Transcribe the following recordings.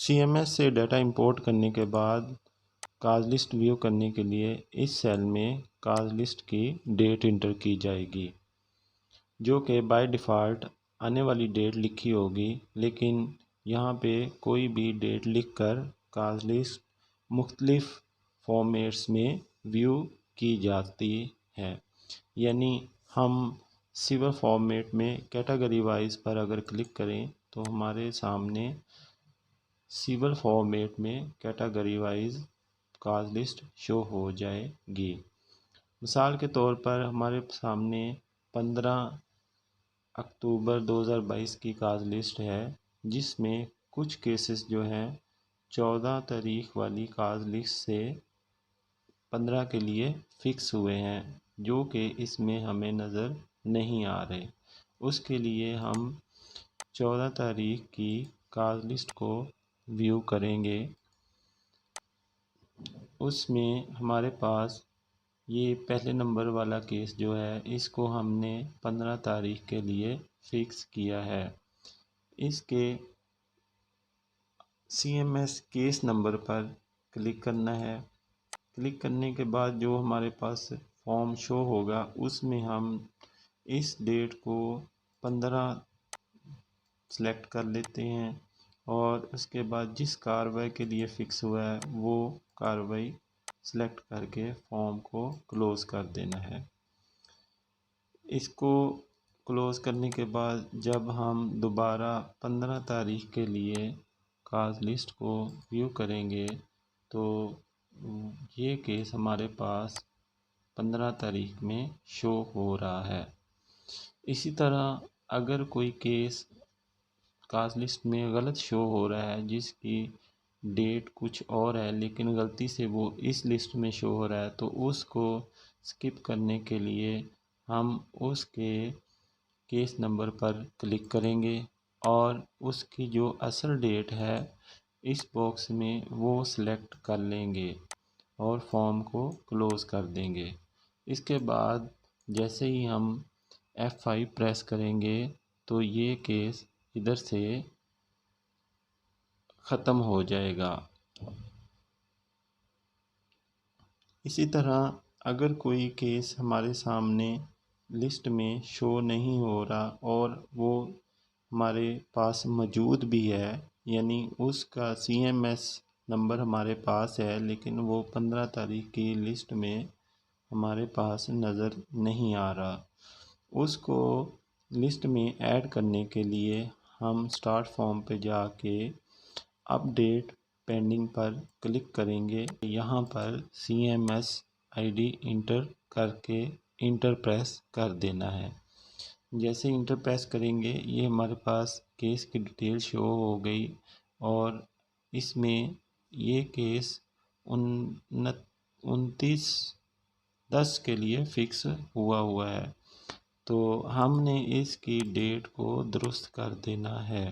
CMS سے data import کرنے کے بعد کاز لسٹ ویو کرنے کے لیے اس سیل میں کاز لسٹ کی ڈیٹ انٹر کی جائے گی، جو کہ بائی ڈیفالٹ آنے والی ڈیٹ لکھی ہوگی، لیکن یہاں پہ کوئی بھی ڈیٹ لکھ کر کاز لسٹ مختلف فارمیٹس میں ویو کی جاتی ہے۔ یعنی ہم سیور فارمیٹ میں کیٹیگری وائز پر اگر کلک کریں تو ہمارے سامنے سیور فارمیٹ میں کیٹیگری وائز کاز لسٹ شو ہو جائے گی۔ مثال کے طور پر ہمارے سامنے 15 اکتوبر 2022 کی کاز لسٹ ہے، جس میں کچھ کیسز جو ہیں 14 تاریخ والی کاز لسٹ سے 15 کے لیے فکس ہوئے ہیں، جو کہ اس میں ہمیں نظر نہیں آ رہے۔ اس کے لیے ہم 14 تاریخ کی کاز لسٹ کو ویو کریں گے۔ اس میں ہمارے پاس یہ پہلے نمبر والا کیس جو ہے، اس کو ہم نے 15 تاریخ کے لیے فکس کیا ہے۔ اس کے CMS کیس نمبر پر کلک کرنا ہے۔ کلک کرنے کے بعد جو ہمارے پاس فارم شو ہوگا، اس میں ہم اس ڈیٹ کو 15 سلیکٹ کر لیتے ہیں، اور اس کے بعد جس کارروائی کے لیے فکس ہوا ہے وہ کارروائی سلیکٹ کر کے فارم کو کلوز کر دینا ہے۔ اس کو کلوز کرنے کے بعد جب ہم دوبارہ 15 تاریخ کے لیے کاز لسٹ کو ویو کریں گے تو یہ کیس ہمارے پاس 15 تاریخ میں شو ہو رہا ہے۔ اسی طرح اگر کوئی کیس کاز لسٹ میں غلط شو ہو رہا ہے، جس کی ڈیٹ کچھ اور ہے لیکن غلطی سے وہ اس لسٹ میں شو ہو رہا ہے، تو اس کو سکپ کرنے کے لیے ہم اس کے کیس نمبر پر کلک کریں گے اور اس کی جو اصل ڈیٹ ہے اس باکس میں وہ سلیکٹ کر لیں گے اور فارم کو کلوز کر دیں گے۔ اس کے بعد جیسے ہی ہم F5 پریس کریں گے تو یہ کیس ادھر سے ختم ہو جائے گا۔ اسی طرح اگر کوئی کیس ہمارے سامنے لسٹ میں شو نہیں ہو رہا اور وہ ہمارے پاس موجود بھی ہے، یعنی اس کا CMS نمبر ہمارے پاس ہے لیکن وہ 15 تاریخ کی لسٹ میں ہمارے پاس نظر نہیں آ رہا، اس کو لسٹ میں ایڈ کرنے کے لیے ہم اسٹارٹ فارم پہ جا کے اپ ڈیٹ پینڈنگ پر کلک کریں گے۔ یہاں پر CMS ID انٹر کر کے انٹر پریس کر دینا ہے۔ جیسے انٹر پریس کریں گے یہ ہمارے پاس کیس کی ڈیٹیل شو ہو گئی، اور اس میں یہ کیس 29/10 کے لیے فکس ہوا ہے، تو ہم نے اس کی ڈیٹ کو درست کر دینا ہے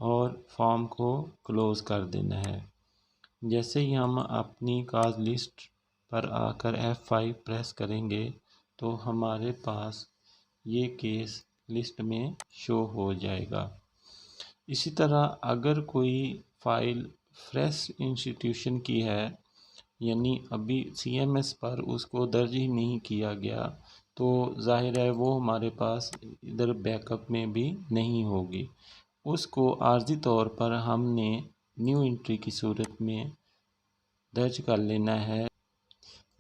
اور فارم کو کلوز کر دینا ہے۔ جیسے ہی ہم اپنی کاز لسٹ پر آ کر F5 پریس کریں گے تو ہمارے پاس یہ کیس لسٹ میں شو ہو جائے گا۔ اسی طرح اگر کوئی فائل فریش انسٹیٹیوشن کی ہے، یعنی ابھی CMS پر اس کو درج ہی نہیں کیا گیا، تو ظاہر ہے وہ ہمارے پاس ادھر بیک اپ میں بھی نہیں ہوگی۔ اس کو عارضی طور پر ہم نے نیو انٹری کی صورت میں درج کر لینا ہے۔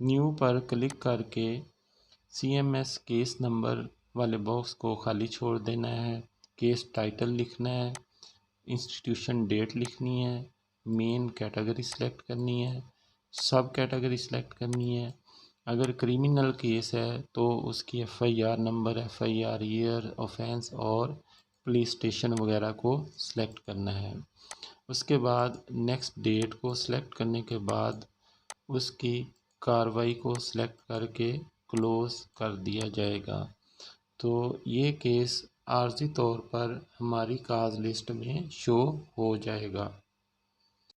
نیو پر کلک کر کے CMS کیس نمبر والے باکس کو خالی چھوڑ دینا ہے، کیس ٹائٹل لکھنا ہے، انسٹیٹیوشن ڈیٹ لکھنی ہے، مین کیٹیگری سلیکٹ کرنی ہے، سب کیٹیگری سلیکٹ کرنی ہے۔ اگر کریمنل کیس ہے تو اس کی FIR number, FIR year, offence اور پولیس اسٹیشن وغیرہ کو سلیکٹ کرنا ہے۔ اس کے بعد نیکسٹ ڈیٹ کو سلیکٹ کرنے کے بعد اس کی کارروائی کو سلیکٹ کر کے کلوز کر دیا جائے گا، تو یہ کیس عارضی طور پر ہماری کاز لسٹ میں شو ہو جائے گا۔